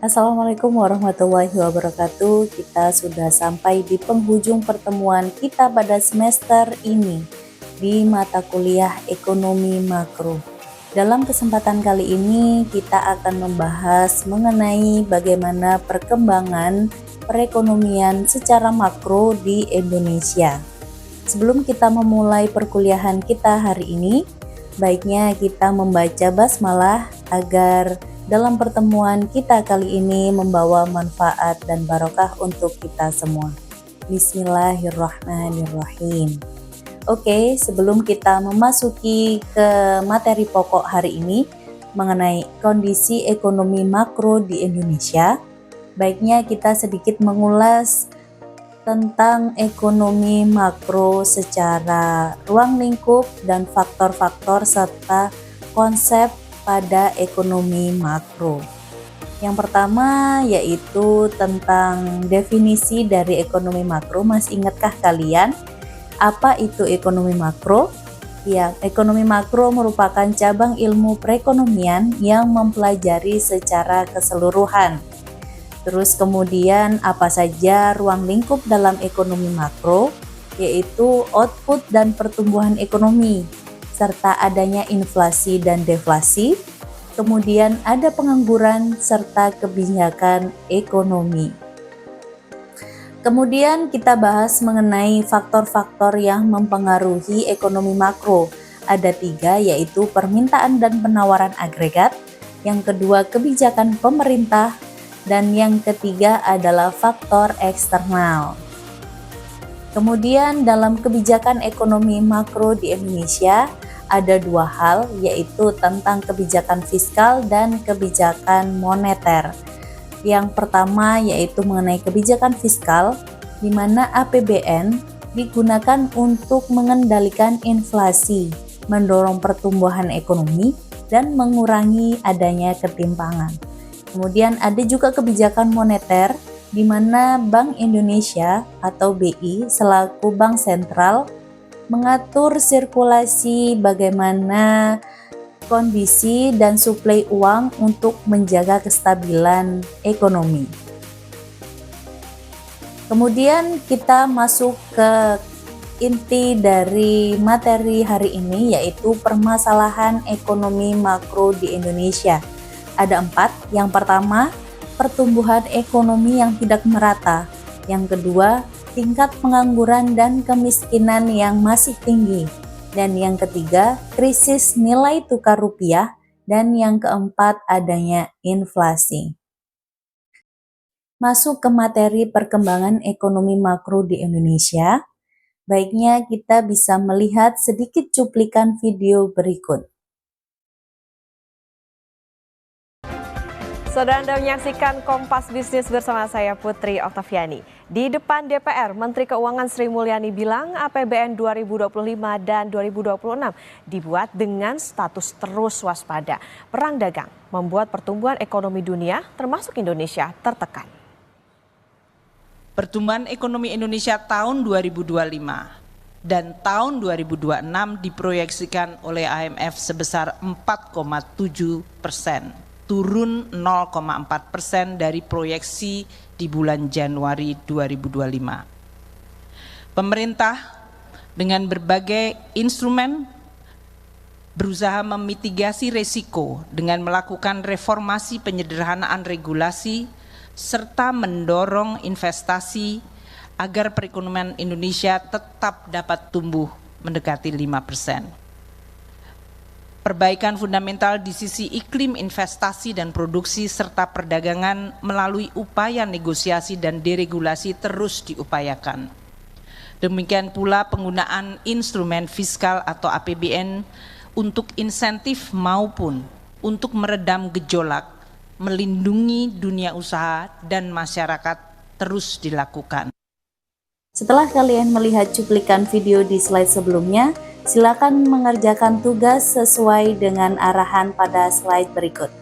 Assalamualaikum warahmatullahi wabarakatuh. Kita sudah sampai di penghujung pertemuan kita pada semester ini di mata kuliah Ekonomi Makro. Dalam kesempatan kali ini kita akan membahas mengenai bagaimana perkembangan perekonomian secara makro di Indonesia. Sebelum kita memulai perkuliahan kita hari ini, baiknya kita membaca basmalah agar dalam pertemuan kita kali ini membawa manfaat dan barokah untuk kita semua. Bismillahirrahmanirrahim. Oke, sebelum kita memasuki ke materi pokok hari ini mengenai kondisi ekonomi makro di Indonesia, baiknya kita sedikit mengulas tentang ekonomi makro secara ruang lingkup dan faktor-faktor serta konsep pada ekonomi makro. Yang pertama yaitu tentang definisi dari ekonomi makro. Masih ingatkah kalian apa itu ekonomi makro? Ya, ekonomi makro merupakan cabang ilmu perekonomian yang mempelajari secara keseluruhan. Terus kemudian apa saja ruang lingkup dalam ekonomi makro? Yaitu output dan pertumbuhan ekonomi, serta adanya inflasi dan deflasi, kemudian ada pengangguran serta kebijakan ekonomi. Kemudian kita bahas mengenai faktor-faktor yang mempengaruhi ekonomi makro. Ada 3, yaitu permintaan dan penawaran agregat, yang kedua kebijakan pemerintah, dan yang ketiga adalah faktor eksternal. Kemudian dalam kebijakan ekonomi makro di Indonesia, ada 2 hal, yaitu tentang kebijakan fiskal dan kebijakan moneter. Yang pertama yaitu mengenai kebijakan fiskal, di mana APBN digunakan untuk mengendalikan inflasi, mendorong pertumbuhan ekonomi, dan mengurangi adanya ketimpangan. Kemudian ada juga kebijakan moneter, di mana Bank Indonesia atau BI selaku bank sentral mengatur sirkulasi bagaimana kondisi dan suplai uang untuk menjaga kestabilan ekonomi. Kemudian kita masuk ke inti dari materi hari ini, yaitu permasalahan ekonomi makro di Indonesia. Ada 4. Yang pertama, pertumbuhan ekonomi yang tidak merata. Yang kedua, tingkat pengangguran dan kemiskinan yang masih tinggi. Dan yang ketiga, krisis nilai tukar rupiah. Dan yang keempat, adanya inflasi. Masuk ke materi perkembangan ekonomi makro di Indonesia, baiknya kita bisa melihat sedikit cuplikan video berikut. Saudara Anda menyaksikan Kompas Bisnis bersama saya Putri Oktaviani. Di depan DPR, Menteri Keuangan Sri Mulyani bilang APBN 2025 dan 2026 dibuat dengan status terus waspada. Perang dagang membuat pertumbuhan ekonomi dunia, termasuk Indonesia, tertekan. Pertumbuhan ekonomi Indonesia tahun 2025 dan tahun 2026 diproyeksikan oleh IMF sebesar 4,7%. Turun 0,4% dari proyeksi di bulan Januari 2025. Pemerintah dengan berbagai instrumen berusaha memitigasi risiko dengan melakukan reformasi penyederhanaan regulasi serta mendorong investasi agar perekonomian Indonesia tetap dapat tumbuh mendekati 5%. Perbaikan fundamental di sisi iklim investasi dan produksi serta perdagangan melalui upaya negosiasi dan deregulasi terus diupayakan. Demikian pula penggunaan instrumen fiskal atau APBN untuk insentif maupun untuk meredam gejolak, melindungi dunia usaha dan masyarakat terus dilakukan. Setelah kalian melihat cuplikan video di slide sebelumnya, silakan mengerjakan tugas sesuai dengan arahan pada slide berikut.